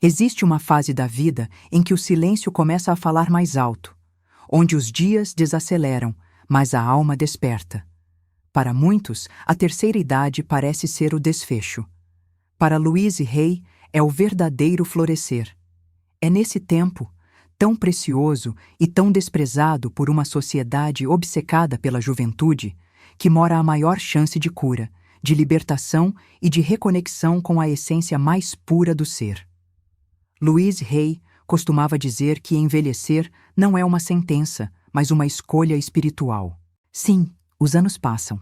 Existe uma fase da vida em que o silêncio começa a falar mais alto, onde os dias desaceleram, mas a alma desperta. Para muitos, a terceira idade parece ser o desfecho. Para Louise Hay, é o verdadeiro florescer. É nesse tempo, tão precioso e tão desprezado por uma sociedade obcecada pela juventude, que mora a maior chance de cura, de libertação e de reconexão com a essência mais pura do ser. Louise Hay costumava dizer que envelhecer não é uma sentença, mas uma escolha espiritual. Sim, os anos passam.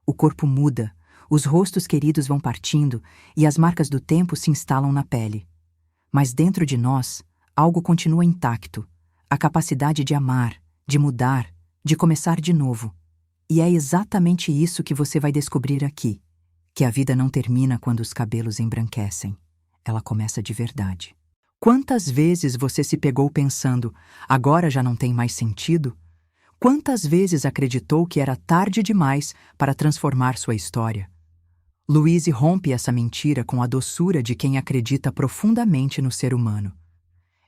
O corpo muda, os rostos queridos vão partindo e as marcas do tempo se instalam na pele. Mas dentro de nós, algo continua intacto, a capacidade de amar, de mudar, de começar de novo. E é exatamente isso que você vai descobrir aqui, que a vida não termina quando os cabelos embranquecem. Ela começa de verdade. Quantas vezes você se pegou pensando, agora já não tem mais sentido? Quantas vezes acreditou que era tarde demais para transformar sua história? Louise rompe essa mentira com a doçura de quem acredita profundamente no ser humano.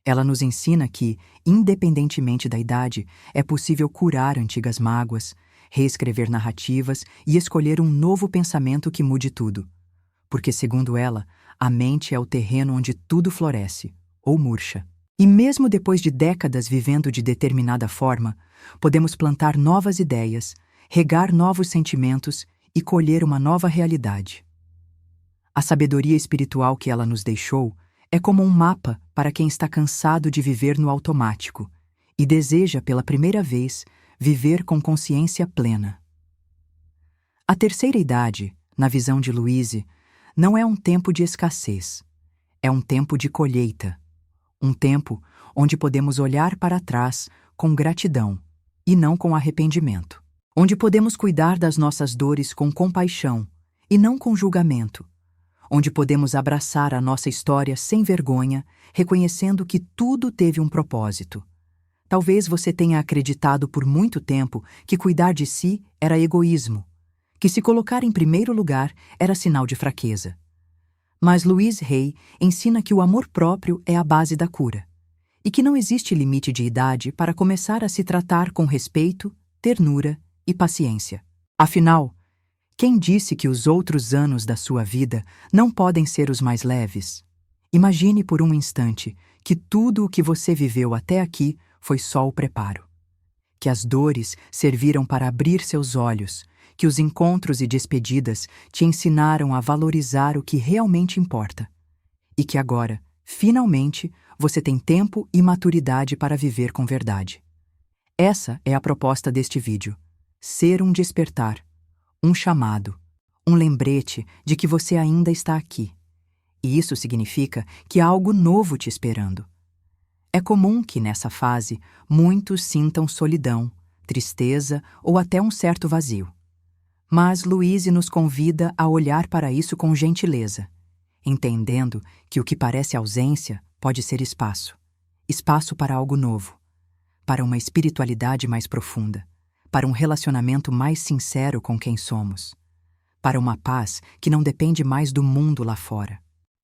Ela nos ensina que, independentemente da idade, é possível curar antigas mágoas, reescrever narrativas e escolher um novo pensamento que mude tudo. Porque, segundo ela, a mente é o terreno onde tudo floresce, ou murcha. E mesmo depois de décadas vivendo de determinada forma, podemos plantar novas ideias, regar novos sentimentos e colher uma nova realidade. A sabedoria espiritual que ela nos deixou é como um mapa para quem está cansado de viver no automático e deseja, pela primeira vez, viver com consciência plena. A terceira idade, na visão de Louise, não é um tempo de escassez, é um tempo de colheita. Um tempo onde podemos olhar para trás com gratidão e não com arrependimento. Onde podemos cuidar das nossas dores com compaixão e não com julgamento. Onde podemos abraçar a nossa história sem vergonha, reconhecendo que tudo teve um propósito. Talvez você tenha acreditado por muito tempo que cuidar de si era egoísmo, que se colocar em primeiro lugar era sinal de fraqueza. Mas Louise Hay ensina que o amor próprio é a base da cura, e que não existe limite de idade para começar a se tratar com respeito, ternura e paciência. Afinal, quem disse que os outros anos da sua vida não podem ser os mais leves? Imagine por um instante que tudo o que você viveu até aqui foi só o preparo. Que as dores serviram para abrir seus olhos, que os encontros e despedidas te ensinaram a valorizar o que realmente importa. E que agora, finalmente, você tem tempo e maturidade para viver com verdade. Essa é a proposta deste vídeo. Ser um despertar, um chamado, um lembrete de que você ainda está aqui. E isso significa que há algo novo te esperando. É comum que, nessa fase, muitos sintam solidão, tristeza ou até um certo vazio. Mas Louise nos convida a olhar para isso com gentileza, entendendo que o que parece ausência pode ser espaço. Espaço para algo novo, para uma espiritualidade mais profunda, para um relacionamento mais sincero com quem somos, para uma paz que não depende mais do mundo lá fora.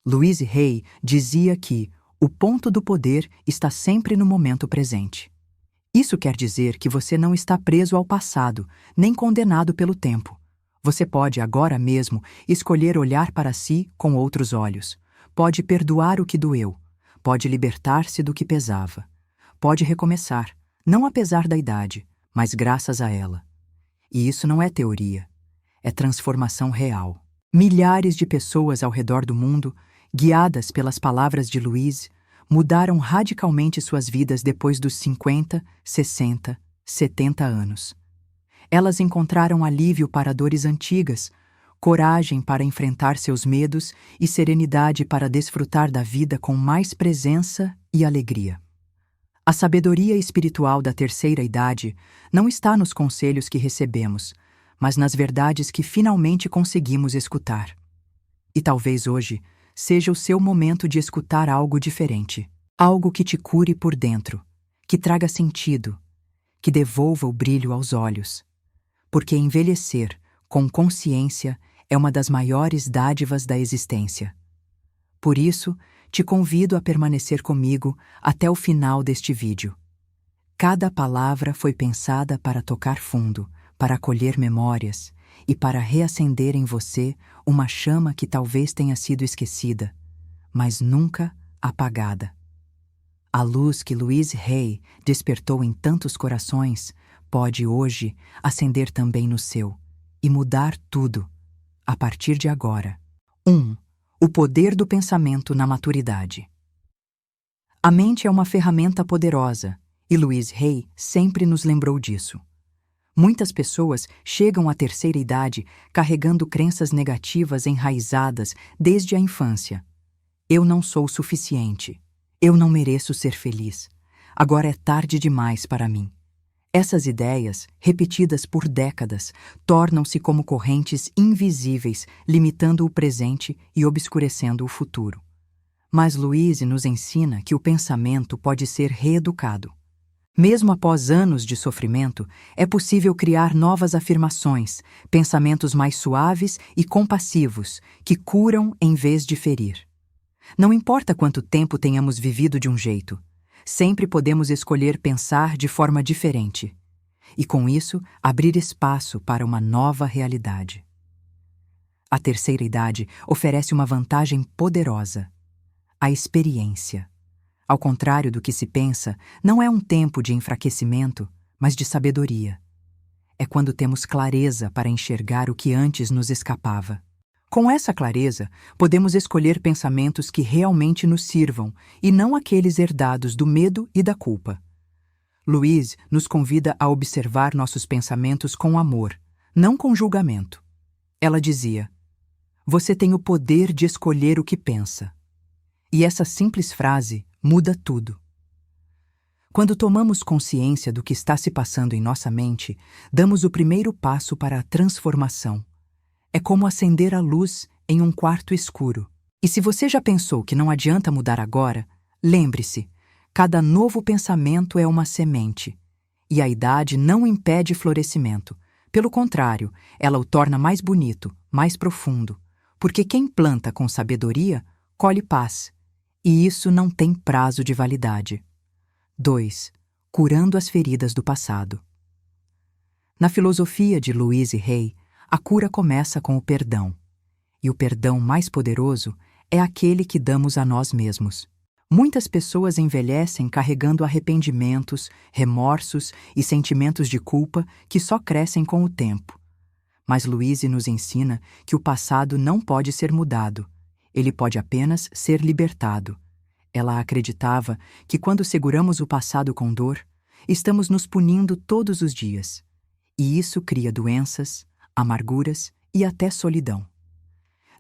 Louise Hay dizia que o ponto do poder está sempre no momento presente. Isso quer dizer que você não está preso ao passado, nem condenado pelo tempo. Você pode, agora mesmo, escolher olhar para si com outros olhos. Pode perdoar o que doeu. Pode libertar-se do que pesava. Pode recomeçar, não apesar da idade, mas graças a ela. E isso não é teoria. É transformação real. Milhares de pessoas ao redor do mundo, guiadas pelas palavras de Louise, mudaram radicalmente suas vidas depois dos 50, 60, 70 anos. Elas encontraram alívio para dores antigas, coragem para enfrentar seus medos e serenidade para desfrutar da vida com mais presença e alegria. A sabedoria espiritual da terceira idade não está nos conselhos que recebemos, mas nas verdades que finalmente conseguimos escutar. E talvez hoje seja o seu momento de escutar algo diferente, algo que te cure por dentro, que traga sentido, que devolva o brilho aos olhos. Porque envelhecer com consciência é uma das maiores dádivas da existência. Por isso, te convido a permanecer comigo até o final deste vídeo. Cada palavra foi pensada para tocar fundo, para acolher memórias e para reacender em você uma chama que talvez tenha sido esquecida, mas nunca apagada. A luz que Louise Hay despertou em tantos corações pode hoje acender também no seu e mudar tudo a partir de agora. 1. O poder do pensamento na maturidade. A mente é uma ferramenta poderosa e Louise Hay sempre nos lembrou disso. Muitas pessoas chegam à terceira idade carregando crenças negativas enraizadas desde a infância. Eu não sou suficiente. Eu não mereço ser feliz. Agora é tarde demais para mim. Essas ideias, repetidas por décadas, tornam-se como correntes invisíveis, limitando o presente e obscurecendo o futuro. Mas Louise nos ensina que o pensamento pode ser reeducado. Mesmo após anos de sofrimento, é possível criar novas afirmações, pensamentos mais suaves e compassivos, que curam em vez de ferir. Não importa quanto tempo tenhamos vivido de um jeito, sempre podemos escolher pensar de forma diferente. E com isso, abrir espaço para uma nova realidade. A terceira idade oferece uma vantagem poderosa: a experiência. Ao contrário do que se pensa, não é um tempo de enfraquecimento, mas de sabedoria. É quando temos clareza para enxergar o que antes nos escapava. Com essa clareza, podemos escolher pensamentos que realmente nos sirvam e não aqueles herdados do medo e da culpa. Louise nos convida a observar nossos pensamentos com amor, não com julgamento. Ela dizia: "Você tem o poder de escolher o que pensa." E essa simples frase muda tudo. Quando tomamos consciência do que está se passando em nossa mente, damos o primeiro passo para a transformação. É como acender a luz em um quarto escuro. E se você já pensou que não adianta mudar agora, lembre-se, cada novo pensamento é uma semente. E a idade não impede florescimento. Pelo contrário, ela o torna mais bonito, mais profundo. Porque quem planta com sabedoria, colhe paz. E isso não tem prazo de validade. 2. Curando as feridas do passado. Na filosofia de Louise Hay, a cura começa com o perdão. E o perdão mais poderoso é aquele que damos a nós mesmos. Muitas pessoas envelhecem carregando arrependimentos, remorsos e sentimentos de culpa que só crescem com o tempo. Mas Louise nos ensina que o passado não pode ser mudado. Ele pode apenas ser libertado. Ela acreditava que quando seguramos o passado com dor, estamos nos punindo todos os dias. E isso cria doenças, amarguras e até solidão.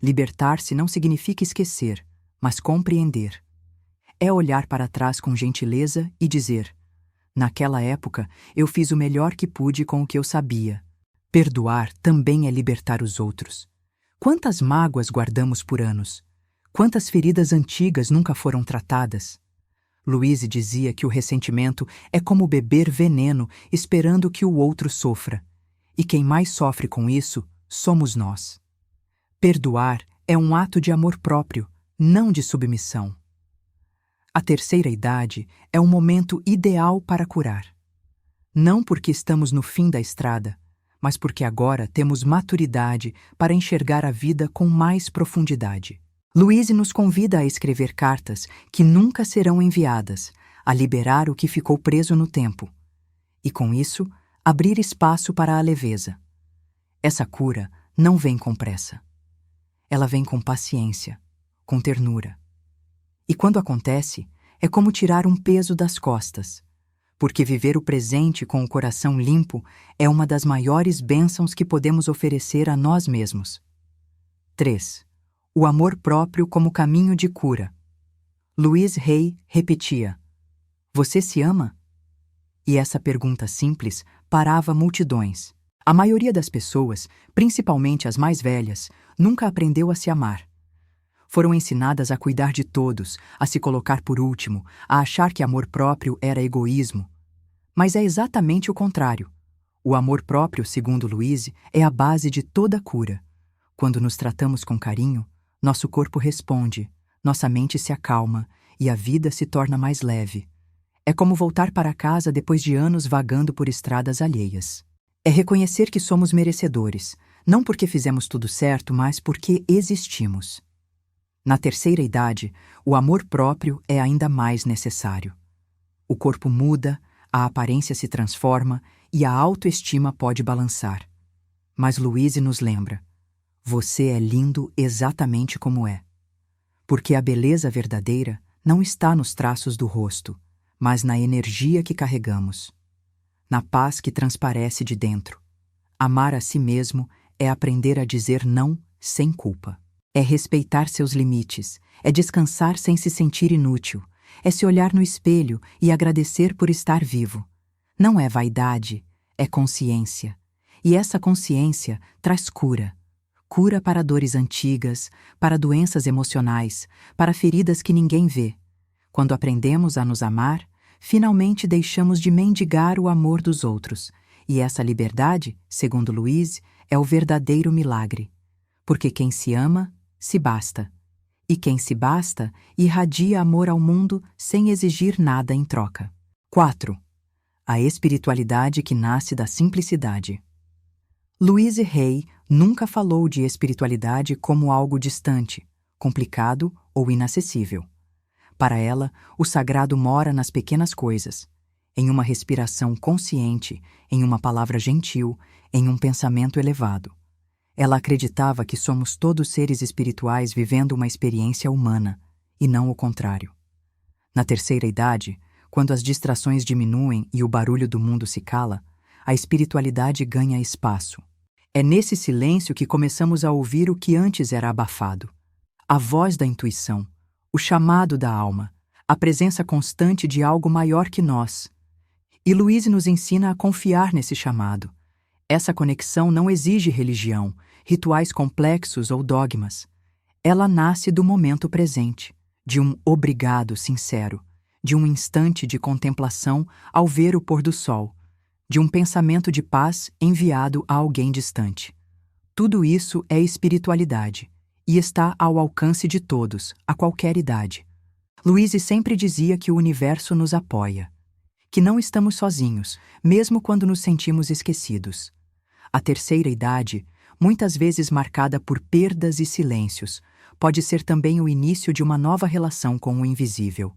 Libertar-se não significa esquecer, mas compreender. É olhar para trás com gentileza e dizer: naquela época eu fiz o melhor que pude com o que eu sabia. Perdoar também é libertar os outros. Quantas mágoas guardamos por anos? Quantas feridas antigas nunca foram tratadas? Louise dizia que o ressentimento é como beber veneno esperando que o outro sofra. E quem mais sofre com isso somos nós. Perdoar é um ato de amor próprio, não de submissão. A terceira idade é um momento ideal para curar. Não porque estamos no fim da estrada, mas porque agora temos maturidade para enxergar a vida com mais profundidade. Louise nos convida a escrever cartas que nunca serão enviadas, a liberar o que ficou preso no tempo. E com isso, abrir espaço para a leveza. Essa cura não vem com pressa. Ela vem com paciência, com ternura. E quando acontece, é como tirar um peso das costas. Porque viver o presente com o coração limpo é uma das maiores bênçãos que podemos oferecer a nós mesmos. 3. O amor próprio como caminho de cura. Louise Hay repetia: "Você se ama?" E essa pergunta simples parava multidões. A maioria das pessoas, principalmente as mais velhas, nunca aprendeu a se amar. Foram ensinadas a cuidar de todos, a se colocar por último, a achar que amor próprio era egoísmo. Mas é exatamente o contrário. O amor próprio, segundo Louise, é a base de toda cura. Quando nos tratamos com carinho, nosso corpo responde, Nossa mente se acalma e a vida se torna mais leve. É como voltar para casa depois de anos vagando por estradas alheias. É reconhecer que somos merecedores, não porque fizemos tudo certo, mas porque existimos. Na terceira idade, o amor próprio é ainda mais necessário. O corpo muda, a aparência se transforma e a autoestima pode balançar. Mas Louise nos lembra: você é lindo exatamente como é. Porque a beleza verdadeira não está nos traços do rosto, mas na energia que carregamos, na paz que transparece de dentro. Amar a si mesmo é aprender a dizer não sem culpa. É respeitar seus limites, é descansar sem se sentir inútil, é se olhar no espelho e agradecer por estar vivo. Não é vaidade, é consciência. E essa consciência traz cura. Cura para dores antigas, para doenças emocionais, para feridas que ninguém vê. Quando aprendemos a nos amar, finalmente deixamos de mendigar o amor dos outros. E essa liberdade, segundo Louise, é o verdadeiro milagre. Porque quem se ama, se basta. E quem se basta, irradia amor ao mundo sem exigir nada em troca. 4. A espiritualidade que nasce da simplicidade. Louise Hay nunca falou de espiritualidade como algo distante, complicado ou inacessível. Para ela, o sagrado mora nas pequenas coisas, em uma respiração consciente, em uma palavra gentil, em um pensamento elevado. Ela acreditava que somos todos seres espirituais vivendo uma experiência humana, e não o contrário. Na terceira idade, quando as distrações diminuem e o barulho do mundo se cala, a espiritualidade ganha espaço. É nesse silêncio que começamos a ouvir o que antes era abafado. A voz da intuição, o chamado da alma, a presença constante de algo maior que nós. E Louise nos ensina a confiar nesse chamado. Essa conexão não exige religião, rituais complexos ou dogmas. Ela nasce do momento presente, de um obrigado sincero, de um instante de contemplação ao ver o pôr do sol, de um pensamento de paz enviado a alguém distante. Tudo isso é espiritualidade e está ao alcance de todos, a qualquer idade. Louise sempre dizia que o universo nos apoia, que não estamos sozinhos, mesmo quando nos sentimos esquecidos. A terceira idade, muitas vezes marcada por perdas e silêncios, pode ser também o início de uma nova relação com o invisível.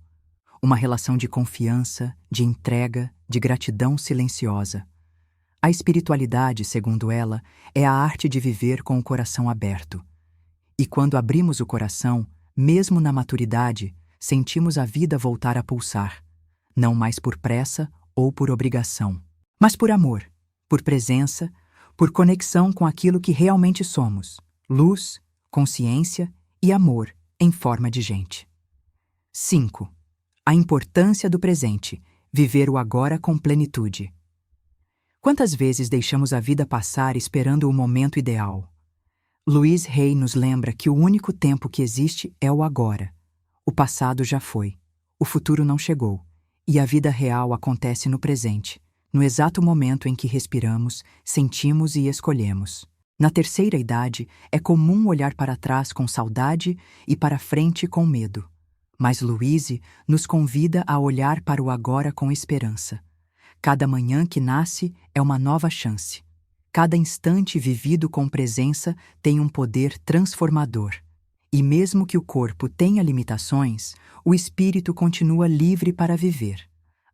Uma relação de confiança, de entrega, de gratidão silenciosa. A espiritualidade, segundo ela, é a arte de viver com o coração aberto. E quando abrimos o coração, mesmo na maturidade, sentimos a vida voltar a pulsar, não mais por pressa ou por obrigação, mas por amor, por presença, por conexão com aquilo que realmente somos: luz, consciência e amor em forma de gente. 5. A importância do presente, viver o agora com plenitude. Quantas vezes deixamos a vida passar esperando o momento ideal? Louise Hay nos lembra que o único tempo que existe é o agora. O passado já foi, o futuro não chegou, e a vida real acontece no presente, no exato momento em que respiramos, sentimos e escolhemos. Na terceira idade, é comum olhar para trás com saudade e para frente com medo. Mas Louise nos convida a olhar para o agora com esperança. Cada manhã que nasce é uma nova chance. Cada instante vivido com presença tem um poder transformador. E mesmo que o corpo tenha limitações, o espírito continua livre para viver.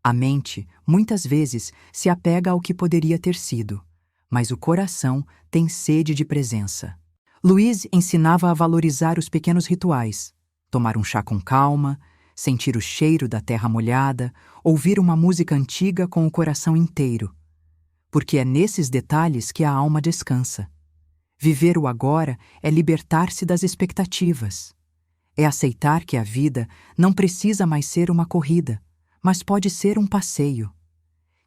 A mente, muitas vezes, se apega ao que poderia ter sido, mas o coração tem sede de presença. Louise ensinava a valorizar os pequenos rituais: tomar um chá com calma, sentir o cheiro da terra molhada, ouvir uma música antiga com o coração inteiro. Porque é nesses detalhes que a alma descansa. Viver o agora é libertar-se das expectativas. É aceitar que a vida não precisa mais ser uma corrida, mas pode ser um passeio.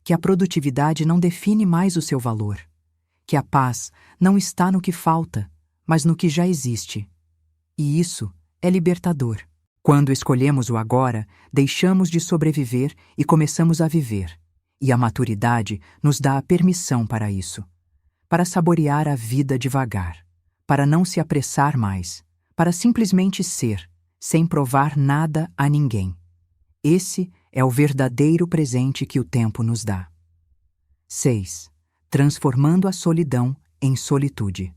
Que a produtividade não define mais o seu valor. Que a paz não está no que falta, mas no que já existe. E isso é libertador. Quando escolhemos o agora, deixamos de sobreviver e começamos a viver. E a maturidade nos dá a permissão para isso. Para saborear a vida devagar. Para não se apressar mais. Para simplesmente ser. sem provar nada a ninguém. Esse é o verdadeiro presente que o tempo nos dá. 6. Transformando a solidão em solitude.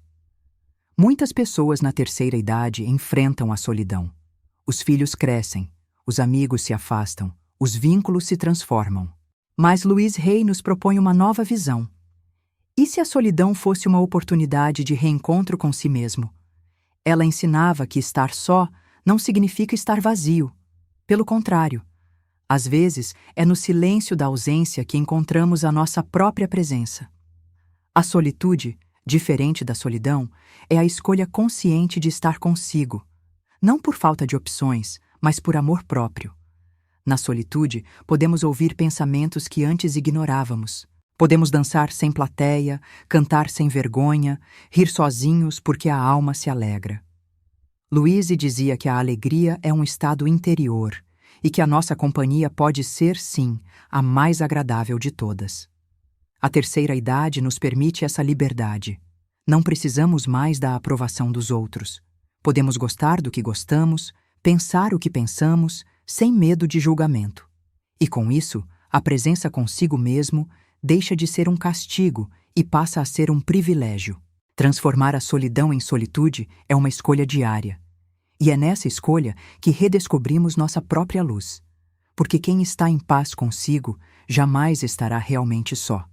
Muitas pessoas na terceira idade enfrentam a solidão. Os filhos crescem, os amigos se afastam, os vínculos se transformam. Mas Louise Hay nos propõe uma nova visão. E se a solidão fosse uma oportunidade de reencontro com si mesmo? Ela ensinava que estar só não significa estar vazio. Pelo contrário, às vezes é no silêncio da ausência que encontramos a nossa própria presença. A solitude, diferente da solidão, é a escolha consciente de estar consigo, não por falta de opções, mas por amor próprio. Na solitude, podemos ouvir pensamentos que antes ignorávamos. Podemos dançar sem plateia, cantar sem vergonha, rir sozinhos porque a alma se alegra. Louise dizia que a alegria é um estado interior e que a nossa companhia pode ser, sim, a mais agradável de todas. A terceira idade nos permite essa liberdade. Não precisamos mais da aprovação dos outros. Podemos gostar do que gostamos, pensar o que pensamos, sem medo de julgamento. E com isso, a presença consigo mesmo deixa de ser um castigo e passa a ser um privilégio. Transformar a solidão em solitude é uma escolha diária. E é nessa escolha que redescobrimos nossa própria luz. Porque quem está em paz consigo jamais estará realmente só.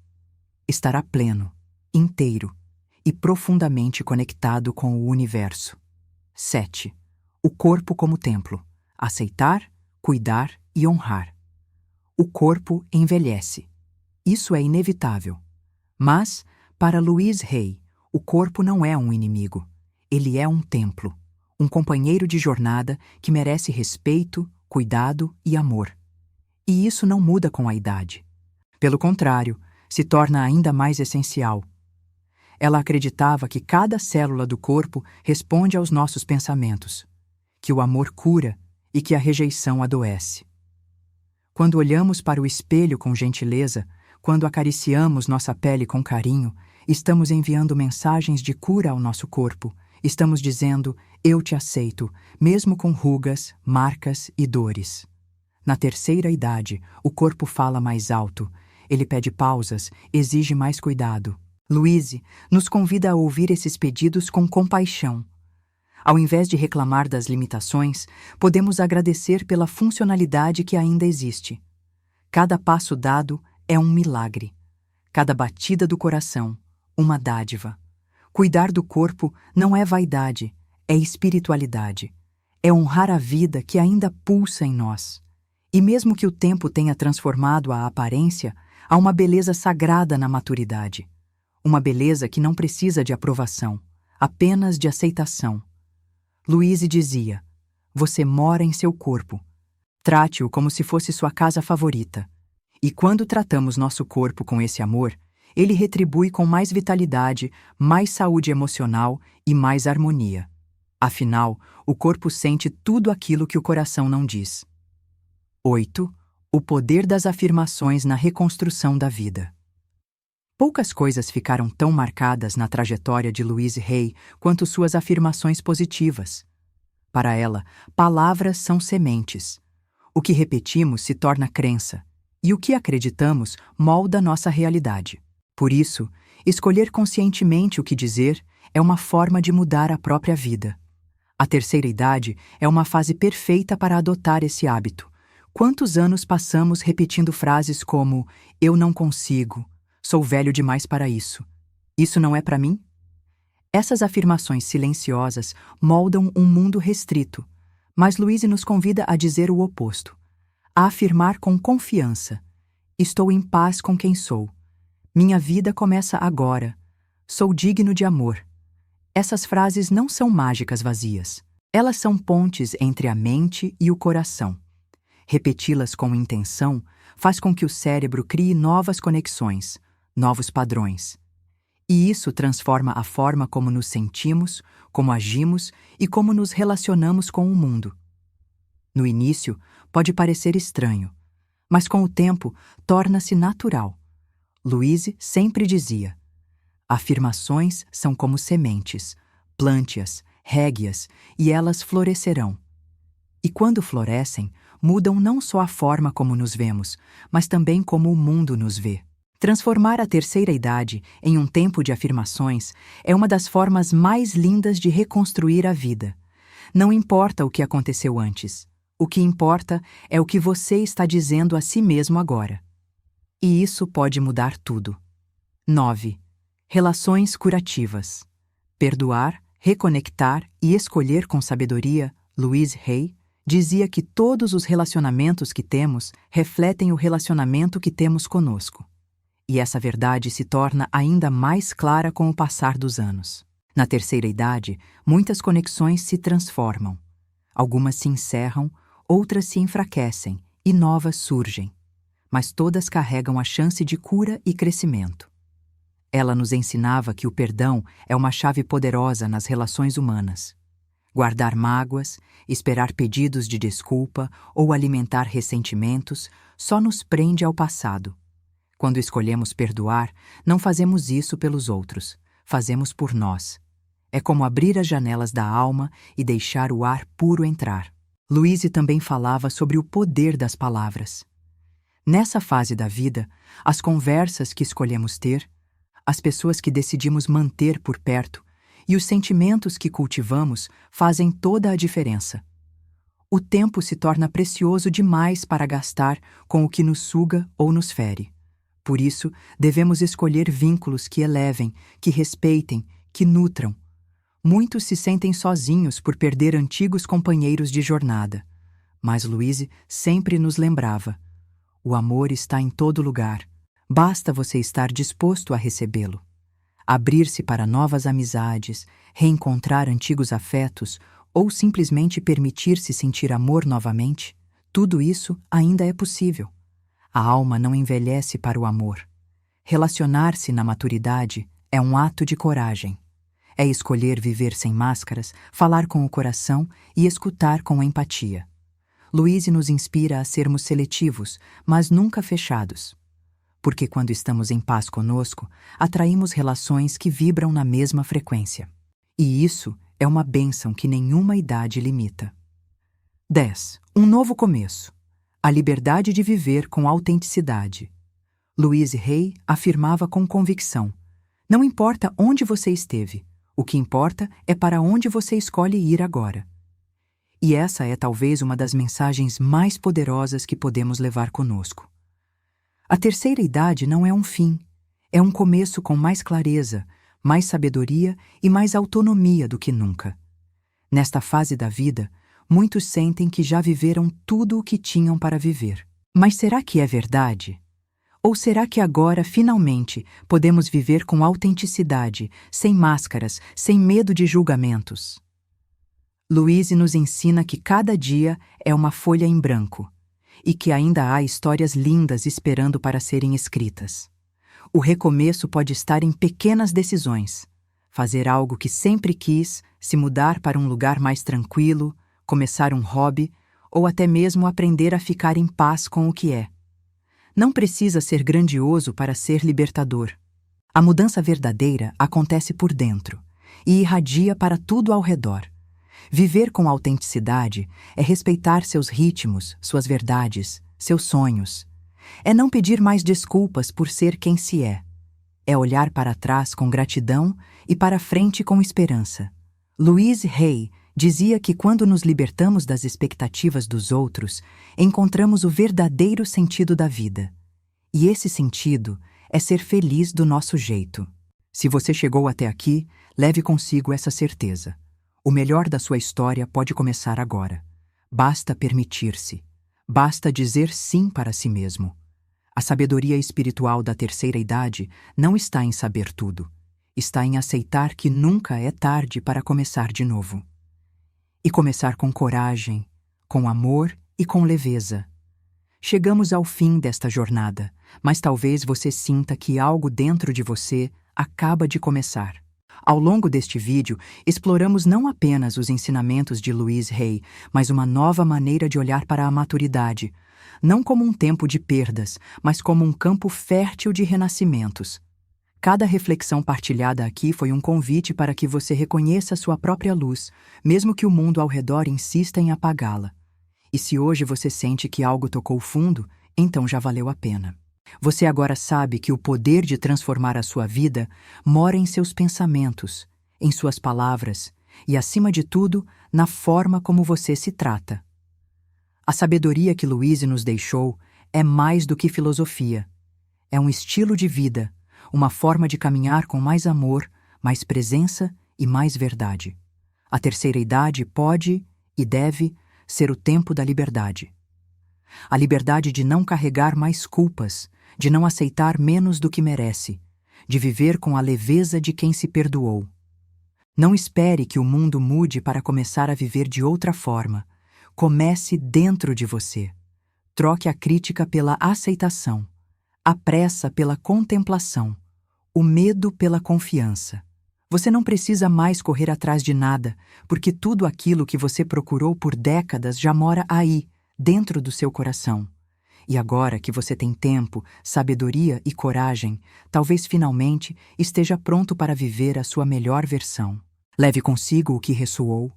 Estará pleno, inteiro e profundamente conectado com o universo. 7. O corpo como templo. Aceitar, cuidar e honrar. O corpo envelhece. Isso é inevitável. Mas, para Louise Hay, o corpo não é um inimigo. Ele é um templo, um companheiro de jornada que merece respeito, cuidado e amor. E isso não muda com a idade. Pelo contrário, se torna ainda mais essencial. Ela acreditava que cada célula do corpo responde aos nossos pensamentos, que o amor cura e que a rejeição adoece. Quando olhamos para o espelho com gentileza, quando acariciamos nossa pele com carinho, estamos enviando mensagens de cura ao nosso corpo. Estamos dizendo, eu te aceito, mesmo com rugas, marcas e dores. Na terceira idade, o corpo fala mais alto. Ele pede pausas, exige mais cuidado. Louise nos convida a ouvir esses pedidos com compaixão. Ao invés de reclamar das limitações, podemos agradecer pela funcionalidade que ainda existe. Cada passo dado é um milagre. Cada batida do coração, uma dádiva. Cuidar do corpo não é vaidade, é espiritualidade. É honrar a vida que ainda pulsa em nós. E mesmo que o tempo tenha transformado a aparência, há uma beleza sagrada na maturidade. Uma beleza que não precisa de aprovação, apenas de aceitação. Louise dizia, você mora em seu corpo. Trate-o como se fosse sua casa favorita. E quando tratamos nosso corpo com esse amor, ele retribui com mais vitalidade, mais saúde emocional e mais harmonia. Afinal, o corpo sente tudo aquilo que o coração não diz. 8. O poder das afirmações na reconstrução da vida. Poucas coisas ficaram tão marcadas na trajetória de Louise Hay quanto suas afirmações positivas. Para ela, palavras são sementes. O que repetimos se torna crença, e o que acreditamos molda nossa realidade. Por isso, escolher conscientemente o que dizer é uma forma de mudar a própria vida. A terceira idade é uma fase perfeita para adotar esse hábito. Quantos anos passamos repetindo frases como eu não consigo, sou velho demais para isso não é para mim? Essas afirmações silenciosas moldam um mundo restrito, mas Louise nos convida a dizer o oposto, a afirmar com confiança, estou em paz com quem sou, minha vida começa agora, sou digno de amor. Essas frases não são mágicas vazias, elas são pontes entre a mente e o coração. Repeti-las com intenção faz com que o cérebro crie novas conexões, novos padrões. E isso transforma a forma como nos sentimos, como agimos e como nos relacionamos com o mundo. No início, pode parecer estranho, mas com o tempo torna-se natural. Louise sempre dizia, afirmações são como sementes, plante-as, regue-as e elas florescerão. E quando florescem, mudam não só a forma como nos vemos, mas também como o mundo nos vê. Transformar a terceira idade em um tempo de afirmações é uma das formas mais lindas de reconstruir a vida. Não importa o que aconteceu antes. O que importa é o que você está dizendo a si mesmo agora. E isso pode mudar tudo. 9. Relações curativas. Perdoar, reconectar e escolher com sabedoria, Louise Hay, dizia que todos os relacionamentos que temos refletem o relacionamento que temos conosco. E essa verdade se torna ainda mais clara com o passar dos anos. Na terceira idade, muitas conexões se transformam. Algumas se encerram, outras se enfraquecem e novas surgem. Mas todas carregam a chance de cura e crescimento. Ela nos ensinava que o perdão é uma chave poderosa nas relações humanas. Guardar mágoas, esperar pedidos de desculpa ou alimentar ressentimentos só nos prende ao passado. Quando escolhemos perdoar, não fazemos isso pelos outros, fazemos por nós. É como abrir as janelas da alma e deixar o ar puro entrar. Louise também falava sobre o poder das palavras. Nessa fase da vida, as conversas que escolhemos ter, as pessoas que decidimos manter por perto e os sentimentos que cultivamos fazem toda a diferença. O tempo se torna precioso demais para gastar com o que nos suga ou nos fere. Por isso, devemos escolher vínculos que elevem, que respeitem, que nutram. Muitos se sentem sozinhos por perder antigos companheiros de jornada. Mas Louise sempre nos lembrava: o amor está em todo lugar. Basta você estar disposto a recebê-lo. Abrir-se para novas amizades, reencontrar antigos afetos ou simplesmente permitir-se sentir amor novamente, tudo isso ainda é possível. A alma não envelhece para o amor. Relacionar-se na maturidade é um ato de coragem. É escolher viver sem máscaras, falar com o coração e escutar com empatia. Louise nos inspira a sermos seletivos, mas nunca fechados. Porque quando estamos em paz conosco, atraímos relações que vibram na mesma frequência. E isso é uma bênção que nenhuma idade limita. 10. Um novo começo. A liberdade de viver com autenticidade. Louise Hay afirmava com convicção: não importa onde você esteve, o que importa é para onde você escolhe ir agora. E essa é talvez uma das mensagens mais poderosas que podemos levar conosco. A terceira idade não é um fim, é um começo com mais clareza, mais sabedoria e mais autonomia do que nunca. Nesta fase da vida, muitos sentem que já viveram tudo o que tinham para viver. Mas será que é verdade? Ou será que agora, finalmente, podemos viver com autenticidade, sem máscaras, sem medo de julgamentos? Louise nos ensina que cada dia é uma folha em branco e que ainda há histórias lindas esperando para serem escritas. O recomeço pode estar em pequenas decisões: fazer algo que sempre quis, se mudar para um lugar mais tranquilo, começar um hobby ou até mesmo aprender a ficar em paz com o que é. Não precisa ser grandioso para ser libertador. A mudança verdadeira acontece por dentro e irradia para tudo ao redor. Viver com autenticidade é respeitar seus ritmos, suas verdades, seus sonhos. É não pedir mais desculpas por ser quem se é. É olhar para trás com gratidão e para frente com esperança. Louise Hay dizia que quando nos libertamos das expectativas dos outros, encontramos o verdadeiro sentido da vida. E esse sentido é ser feliz do nosso jeito. Se você chegou até aqui, leve consigo essa certeza. O melhor da sua história pode começar agora. Basta permitir-se. Basta dizer sim para si mesmo. A sabedoria espiritual da terceira idade não está em saber tudo. Está em aceitar que nunca é tarde para começar de novo. E começar com coragem, com amor e com leveza. Chegamos ao fim desta jornada, mas talvez você sinta que algo dentro de você acaba de começar. Ao longo deste vídeo, exploramos não apenas os ensinamentos de Louise Hay, mas uma nova maneira de olhar para a maturidade, não como um tempo de perdas, mas como um campo fértil de renascimentos. Cada reflexão partilhada aqui foi um convite para que você reconheça sua própria luz, mesmo que o mundo ao redor insista em apagá-la. E se hoje você sente que algo tocou fundo, então já valeu a pena. Você agora sabe que o poder de transformar a sua vida mora em seus pensamentos, em suas palavras e, acima de tudo, na forma como você se trata. A sabedoria que Louise nos deixou é mais do que filosofia. É um estilo de vida, uma forma de caminhar com mais amor, mais presença e mais verdade. A terceira idade pode e deve ser o tempo da liberdade. A liberdade de não carregar mais culpas, de não aceitar menos do que merece, de viver com a leveza de quem se perdoou. Não espere que o mundo mude para começar a viver de outra forma. Comece dentro de você. Troque a crítica pela aceitação, a pressa pela contemplação, o medo pela confiança. Você não precisa mais correr atrás de nada, porque tudo aquilo que você procurou por décadas já mora aí, dentro do seu coração. E agora que você tem tempo, sabedoria e coragem, talvez finalmente esteja pronto para viver a sua melhor versão. Leve consigo o que ressoou,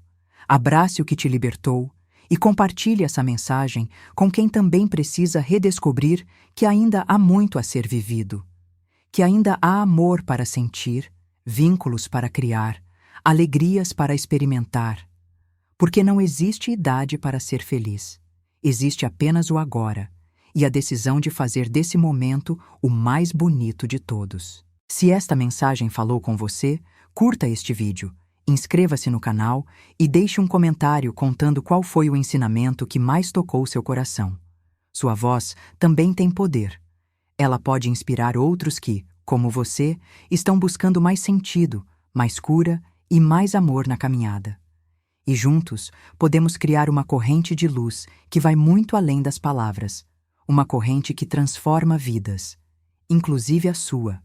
abrace o que te libertou e compartilhe essa mensagem com quem também precisa redescobrir que ainda há muito a ser vivido, que ainda há amor para sentir, vínculos para criar, alegrias para experimentar. Porque não existe idade para ser feliz. Existe apenas o agora e a decisão de fazer desse momento o mais bonito de todos. Se esta mensagem falou com você, curta este vídeo, inscreva-se no canal e deixe um comentário contando qual foi o ensinamento que mais tocou seu coração. Sua voz também tem poder. Ela pode inspirar outros que, como você, estão buscando mais sentido, mais cura e mais amor na caminhada. E juntos podemos criar uma corrente de luz que vai muito além das palavras, uma corrente que transforma vidas, inclusive a sua.